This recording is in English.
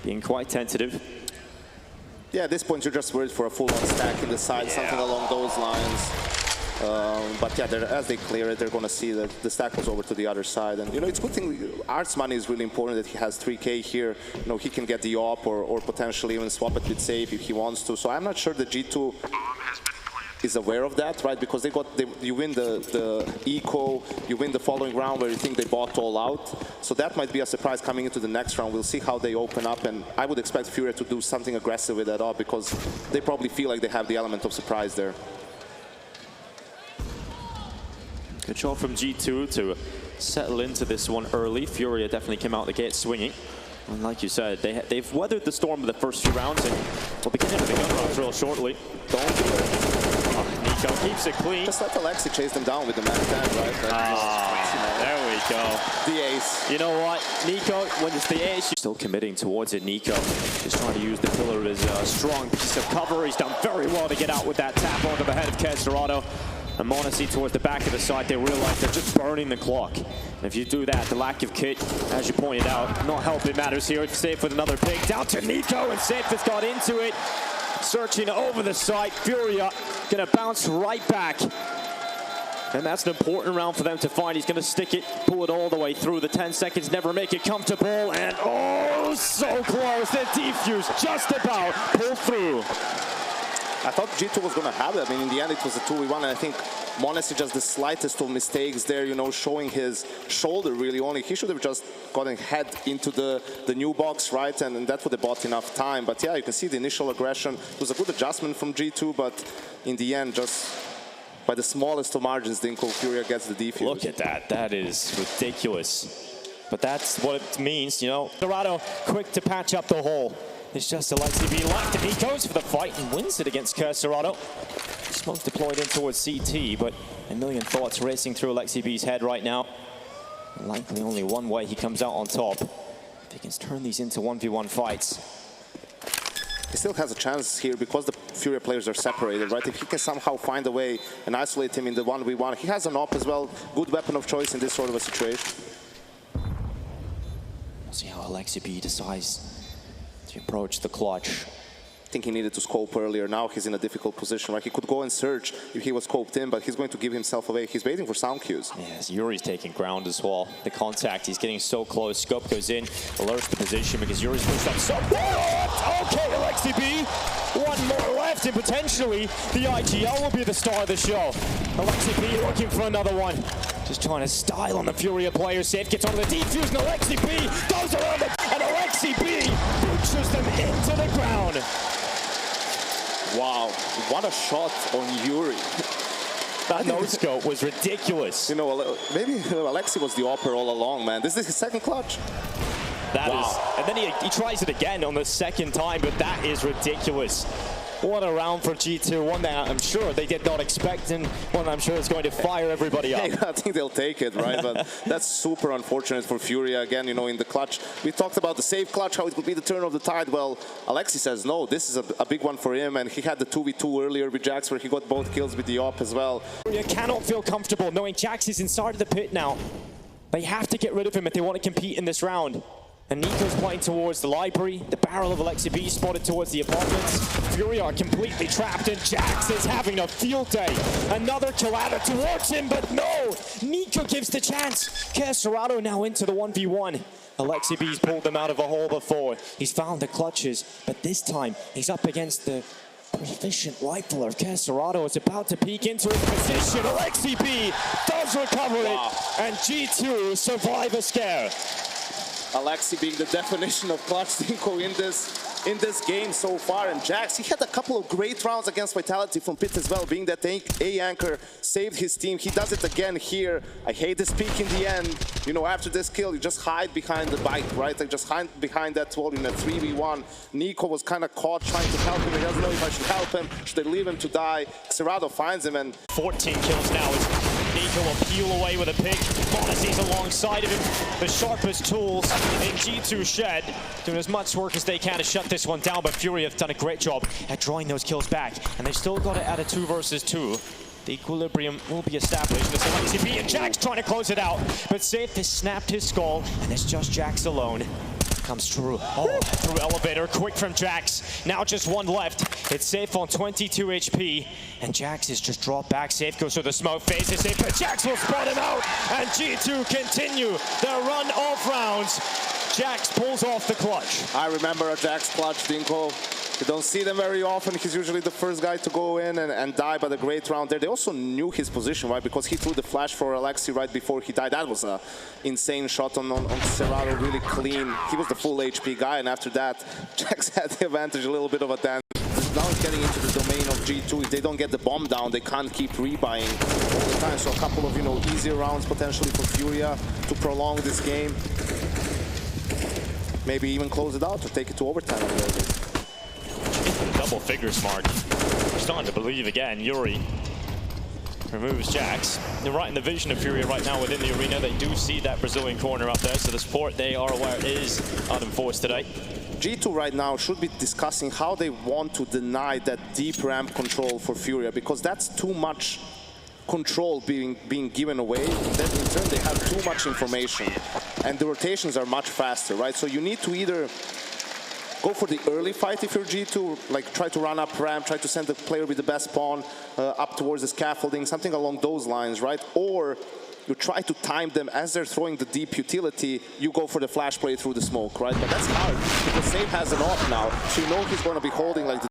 being quite tentative. Yeah, at this point you're just worried for a full-on stack in the side, something along those lines. But yeah, as they clear it, they're going to see that the stack goes over to the other side. And, you know, it's a good thing. Art's money is really important that he has 3K here. You know, he can get the op or potentially even swap it with safe if he wants to. So I'm not sure that G2 is aware of that, right? Because you win the eco, you win the following round where you think they bought all out. So that might be a surprise coming into the next round. We'll see how they open up, and I would expect FURIA to do something aggressive with that op because they probably feel like they have the element of surprise there. Good shot from G2 to settle into this one early. FURIA definitely came out the gate swinging. And like you said, they've weathered the storm of the first few rounds, and we'll be getting into the gun rounds real shortly. Don't do it. NiKo keeps it clean. Just let Aleksib chase them down with the max tag, right? There we go. The ace. You know what? NiKo, when it's the ace, still committing towards it. NiKo just trying to use the pillar as a strong piece of cover. He's done very well to get out with that tap onto the head of KSCERATO. And montage towards the back of the side, they realize they're just burning the clock. And if you do that, the lack of kit, as you pointed out, not helping matters here. Safe with another pick, down to NiKo, and Safe has got into it. Searching over the side, FURIA gonna bounce right back. And that's an important round for them to find. He's gonna stick it, pull it all the way through. The 10 seconds never make it comfortable, and oh, so close. The defuse just about pulled through. I thought G2 was going to have it. I mean, in the end, it was a 2v1, and I think montage just the slightest of mistakes there, you know, showing his shoulder really only. He should have just gotten head into the new box, right? And that would have bought enough time. But yeah, you can see the initial aggression. It was a good adjustment from G2, but in the end, just by the smallest of margins, FURIA gets the defuse. Look at that. That is ridiculous. But that's what it means, you know. CSGO quick to patch up the hole. It's just Aleksib left, and he goes for the fight and wins it against KSCERATO. Smoke deployed in towards CT, but a million thoughts racing through Aleksib's head right now. Likely only one way he comes out on top. If he can turn these into 1v1 fights. He still has a chance here because the FURIA players are separated, right? If he can somehow find a way and isolate him in the 1v1, he has an op as well. Good weapon of choice in this sort of a situation. We'll see how Aleksib decides to approach the clutch. I think he needed to scope earlier. Now he's in a difficult position, right? He could go and search if he was scoped in, but he's going to give himself away. He's waiting for sound cues. Yes, yuurih's taking ground as well. The contact, he's getting so close. Scope goes in, alerts the position because yuurih's pushed up so far. Okay, Aleksib, one more left, and potentially the IGL will be the star of the show. Aleksib looking for another one. Just trying to style on the FURIA player. Safe gets on the defuse, and Aleksib goes around it, and Aleksib pushes them into the ground. Wow, what a shot on yuurih. That no-scope was ridiculous. You know, maybe Aleksib was the opera all along, man. This is his second clutch. That is, and then he tries it again on the second time, but that is ridiculous. What a round for G2, one that I'm sure they did not expect, and one I'm sure is going to fire everybody up. Hey, I think they'll take it, right? But that's super unfortunate for FURIA. Again, you know, in the clutch, we talked about the safe clutch, how it could be the turn of the tide. Well, Aleksib says no, this is a big one for him, and he had the 2v2 earlier with JACKZ where he got both kills with the op as well. FURIA cannot feel comfortable knowing JACKZ is inside of the pit now. They have to get rid of him if they want to compete in this round. And NiKo's playing towards the library. The barrel of Aleksib spotted towards the apartments. FURIA are completely trapped, and JACKZ is having a field day. Another kill added towards him, but no! NiKo gives the chance. KSCERATO now into the 1v1. Aleksib's pulled them out of a hole before. He's found the clutches, but this time he's up against the proficient rifler of KSCERATO. Is about to peek into his position. Aleksib does recover it, and G2 survive a scare. Aleksib being the definition of clutch NiKo in this game so far, and JACKZ, he had a couple of great rounds against Vitality from pit as well, being that A anchor saved his team. He does it again here. I hate this peak in the end. You know, after this kill, you just hide behind the bike, right? Like just hide behind that wall in a 3v1. NiKo was kind of caught trying to help him. He doesn't know if I should help him. Should I leave him to die? CSGO finds him, and 14 kills now as NiKo will peel away with a pick. montage's alongside of him. The sharpest tools in G2 shed, doing as much work as they can to shut this one down, but FURIA have done a great job at drawing those kills back, and they've still got it at a 2 versus 2. The equilibrium will be established. It's Aleksib and JACKZ trying to close it out, but Safe has snapped his skull, and it's just JACKZ alone. Comes through. Oh, through elevator. Quick from JACKZ. Now just one left. It's safe on 22 HP. And JACKZ is just dropped back. Safe goes through the smoke phase. It's safe, but JACKZ will spot him out. And G2 continue their run off rounds. JACKZ pulls off the clutch. I remember a JACKZ clutch, NiKo. You don't see them very often. He's usually the first guy to go in and die, but a great round there. They also knew his position, right? Because he threw the flash for Aleksib right before he died. That was an insane shot on CSGO, really clean. He was the full HP guy, and after that, JACKZ had the advantage, a little bit of a dance. Now it's getting into the domain of G2. If they don't get the bomb down, they can't keep rebuying all the time. So a couple of, easier rounds potentially for FURIA to prolong this game. Maybe even close it out or take it to overtime a little bit. Double figures mark. We're starting to believe again. yuurih removes JACKZ. They're right in the vision of FURIA right now within the arena. They do see that Brazilian corner up there, so the support, they are aware, is unenforced today. G2 right now should be discussing how they want to deny that deep ramp control for FURIA, because that's too much control being given away. And then in turn they have too much information, and the rotations are much faster, right? So you need to either go for the early fight if you're G2, like try to run up ramp, try to send the player with the best pawn up towards the scaffolding, something along those lines, right? Or you try to time them as they're throwing the deep utility, you go for the flash play through the smoke, right? But that's hard, because Save has an off now, so you know he's going to be holding like the